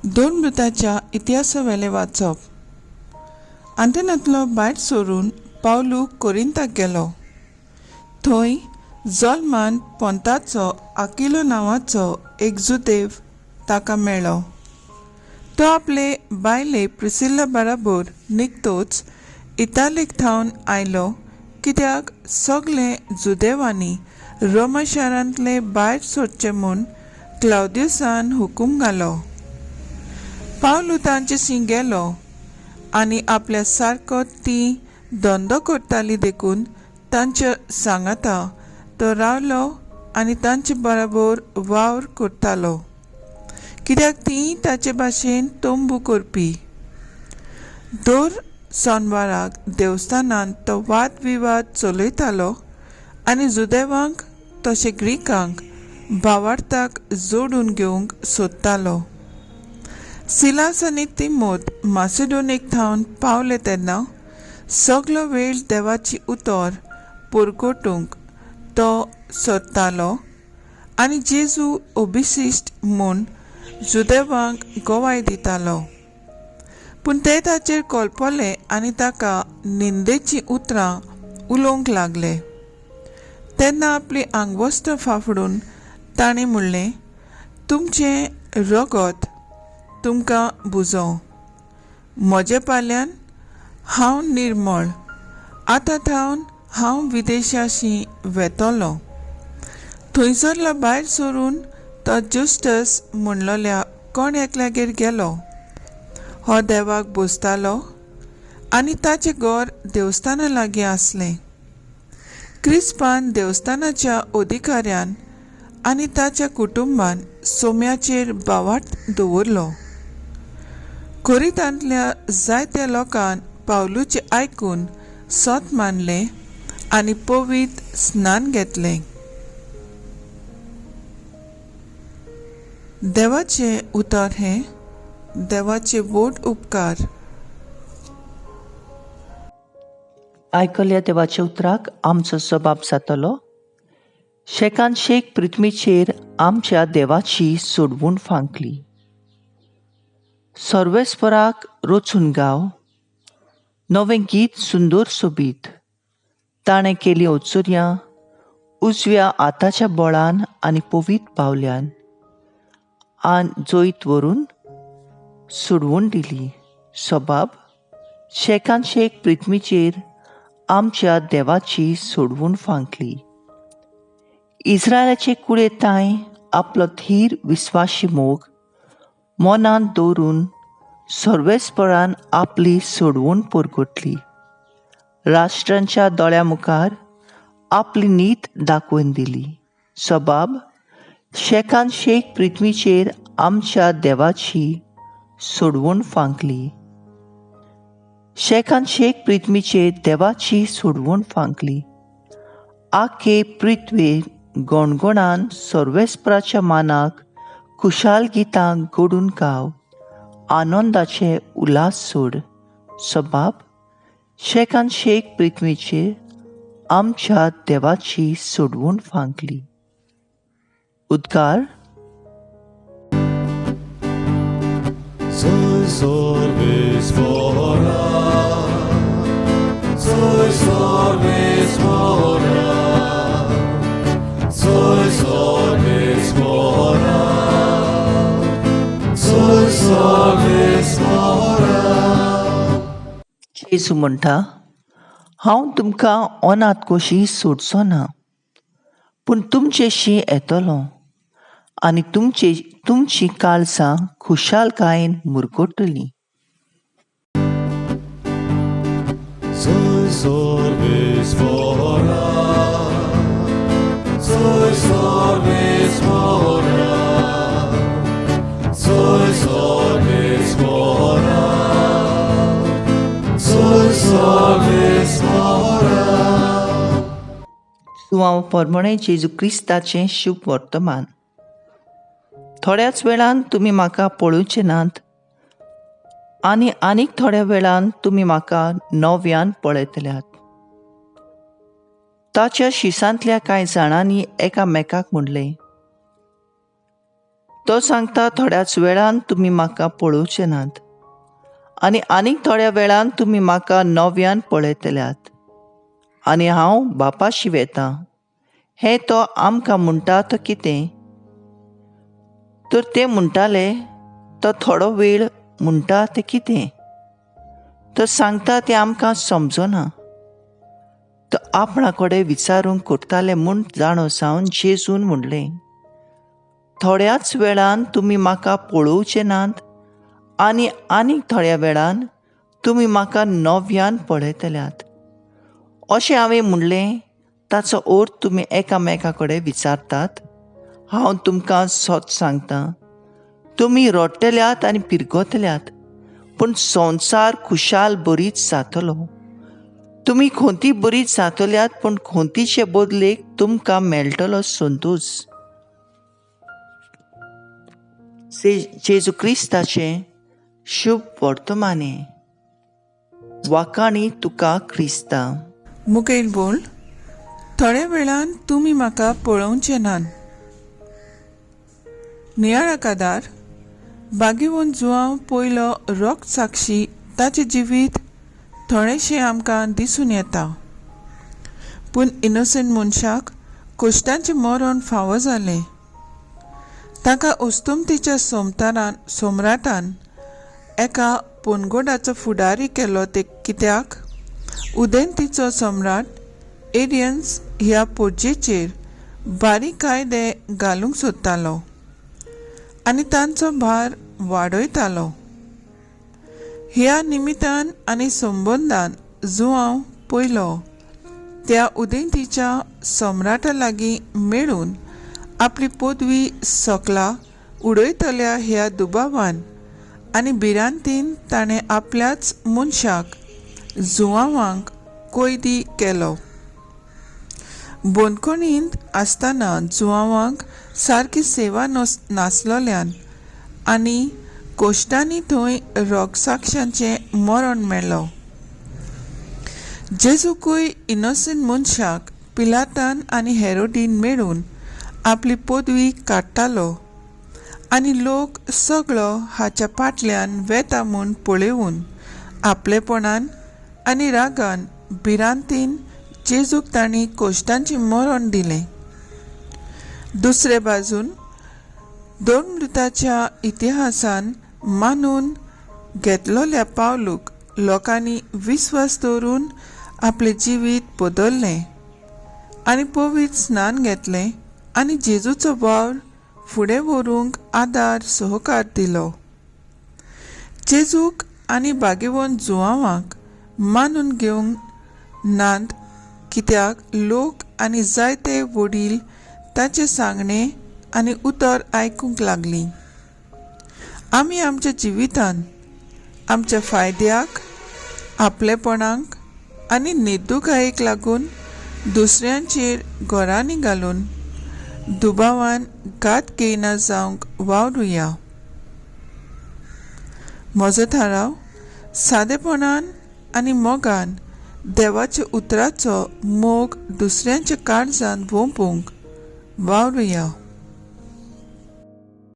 दोन मृताच्या इतिहासावेले वाचप. आंतनांतलो भायर सोरून पावलू कोरिंताक गेलो. थंय जल्मान पोंताचो आकिलो नांवाचो एक जुदेव ताका मेळ्ळो. तो आपले बायले प्रिसिल्ला बराबर निघतोच इतालीक थावन आयलो, कित्याक सगळे जुदेवांनी रोमा शारांतले भायर सोडचे म्हूण क्लाउदियसान हुकूम घालो. पावलू तांचेशी गेलो आनी आपल्या सारको ती धंदो करताली देखून तांच्या सांगाता तो रावलो आनी तांचे बराबर वावर करतालो, कित्याक ती ताचे भाशेन तोंबू करपी. दर सोनवाराक देवस्थानांत तो वाद विवाद चलयतालो आनी जुदेवांक तशें ग्रीकांक भावार्थाक जोडून घेवंक सोदतालो. सिलास आनी तिमोथ मासेडोनिक थावन पावले तेन्ना सगलो वेळ देवाची उतर पुरगोटूंक तो सोदतालो आनी जेजू अभिशिश्ट म्हूण जुदेवांक गोवाय दितालो. पूण ते ताचेर कोलपले आनी ताका निंदेची उतरां उलोवंक लागले. तेन्ना आपली आंगवस्त्र फाफडून ताणें म्हणलें, तुमचें रगत तुमकां बुजो. म्हजे पाल्यान हांव निर्मळ. आतां थावन हांव विदेशाशी वेतलो. थंयसरला भायर सरून तो जुस्टस म्हणलोल्या कोण एकल्यागेर गेलो. हो देवाक बुजतालो आनी ताचें घर देवस्थाना लागीं आसलें. क्रिस्पान देवस्थानाच्या अधिकाऱ्यान आनी ताच्या कुटुंबान सोम्याचेर बावार्थ दवरलो. कोरिंतांतल्या जायत्या लोकांन पावलूचे आयकून सोत मानलें आनी पवित्र स्नान घेतलें. देवाचे उतर हे देवाचे व्हड उपकार. आयकल्या देवाच्या उतराक आमचो जबाब जातलो. शेकान शेक पृथ्वीचेर आमच्या देवाची सोडवून फांकली. सर्वेस्पराक रोचून गाव. नवें गीत सुंदर सोबीत. ताणें केली ओचुऱ्यां उजव्या हाताच्या बळान आनी पवित्र पावल्यान जोईत व्हरून सोडवून दिली. सबाब शेकान शेक पृथ्वीचेर आमच्या देवाची सोडवून फांकली. इस्रायलाचे कुळेताय आपलो थीर विस्वाशी मोग मनांत दवरून सर्वेस्परान आपली सोडवून परगटली. राष्ट्रांच्या दोळ्या मुखार आपली नीत दाखोवन दिली. सबाब शेकान शेक पृथ्वीचेर आमच्या देवाची सोडवूण फांकली. शेकान शेक पृथ्वीचेर देवाची सोडवूण फांकली. आखे पृथ्वेर गणगणान सर्वेस्पराच्या मानाक खुशाल गितां घडून गाव. आनंदाचे उल्हास सोड. सबाब शेकान शेक पृथ्वीचेर आमच्या देवाची सोडवूण फांकली. उद्गार. Soy sorbes mora, soy sorbes mora, soy sorbes mora, soy sorbes mora. जेजू म्हणटा, हांव तुमकां अनाथ कोशी सोडचो ना, पूण तुमचेशी येतलो आनी तुमची काळजां खुशालकायेन मुरगोटली. Soy sorbes mora, soy sorbes mora, soy sorbes mora, soy sorbes mora. सुवाळो परमणे जेजू क्रिस्ताचें शुभ वर्तमान. थोड्याच वेळान तुमी म्हाका पळोवचे नात आनी आनीक थोड्या वेळान तुमी म्हाका नव्यान पळयतल्यात. ताच्या शिसांतल्या कांय जाणांनी एकामेकाक म्हणलें, तो सांगता, थोड्याच वेळान तुमी म्हाका पळोवचे नात आनी आनीक थोड्या वेळान तुमी म्हाका नव्यान पळयतल्यात आनी हांव बापाशी वेतां. हें तो आमकां म्हणटा तो कितें? तर ते म्हणटाले, तो थोडो वेळ म्हणटा तें कितें? तो सांगता तें आमकां समजना. तो आपणा कडेन विचारूंक करताले म्हूण जाणो सावन जेजून म्हणलें, थोड्याच वेळान तुमी म्हाका पळोवचे नात आनी आनीक थोड्या वेळान तुमी म्हाका नव्यान पळयतल्यात. अशें हांवें म्हणलें ताचो अर्थ तुमी एकामेका कडेन विचारतात. हांव तुमकां सत सांगतां, तुमी रडटल्यात आनी पिरगोतल्यात, पूण संवसार खुशाल बरीच जातलो. तुमी खोंती बरीच जातल्यात, पूण खोंतीचे बदलेक तुमकां मेळटलो संतोश. जेजू क्रिस्ताचें शुभ वर्तमाने. वाकाणी तुका क्रिस्ता. मुखेल बोल. थोड्या वेळान तुमी म्हाका पळोवचे नात. नियाळ कादार बागीवन जुआंव पयलो रोग साक्षी ताचें जिवीत थोडेशें आमकां दिसून येता. पूण इनोसंट मनशाक कोश्टांचें मरण फावो जालें. ताका उस्तुमतीच्या सोमराटान एका पोनगोडाचो फुडारी केलो. ते कित्याक उदेंतीचो सम्राट एरियन्स ह्या पोजेचेर बारीक कायदे घालूंक सोदतालो आनी तांचो भार वाडयतालो. ह्या निमित्तान आनी संबंदान जुआंव पयलो त्या उदेंतीच्या सम्राटा लागीं मेळून आपली पदवी सकला उडयतल्या ह्या दुबावान आनी भिरांतीन ताणें आपल्याच मनशाक जुआंवांक कैदी केलो. बोनकोणींत आसतना जुआंवांक सारकी सेवा नासलोल्यान आनी कोश्टांनी थंय रोगसाक्षांचें मरण मेळ्ळो. जेजूकूय इनोसंट मनशाक पिलातान आनी हेरोडीन मेळून आपली पदवी काडटालो आनी लोक सगळो हाच्या फाटल्यान वेता म्हूण पळयून आपलेपणान आनी रागान भिरांतीन जेजूक तांणी कोश्टांचें मरण दिलें. दुसरे बाजून दोन मृताच्या इतिहासान मानून घेतलोल्या पावलूक लोकांनी विस्वास दवरून आपलें जिवीत बदललें आनी पवित्र स्नान घेतलें आनी जेजूचो वावर फुडें व्हरूंक आदार सहकार दिलो. जेजूक आनी बागेवन जुआंवांक मानून घेवंक नात, कित्याक लोक आनी जायते वडील ताचें सांगणें आनी उतर आयकूंक लागलीं. आमी आमच्या जिवितान आमच्या फायद्याक, आपलेपणाक आनी निर्दुकायेक लागून दुसऱ्यांचेर घोरांनी घालून दुबावान घात घेयना जावंक वावरुया. म्हजो थाराव सादेपणान आनी मोगान देवाच्या उतराचो मोग दुसऱ्यांच्या काळजांत भोंवपूंक वावरुया.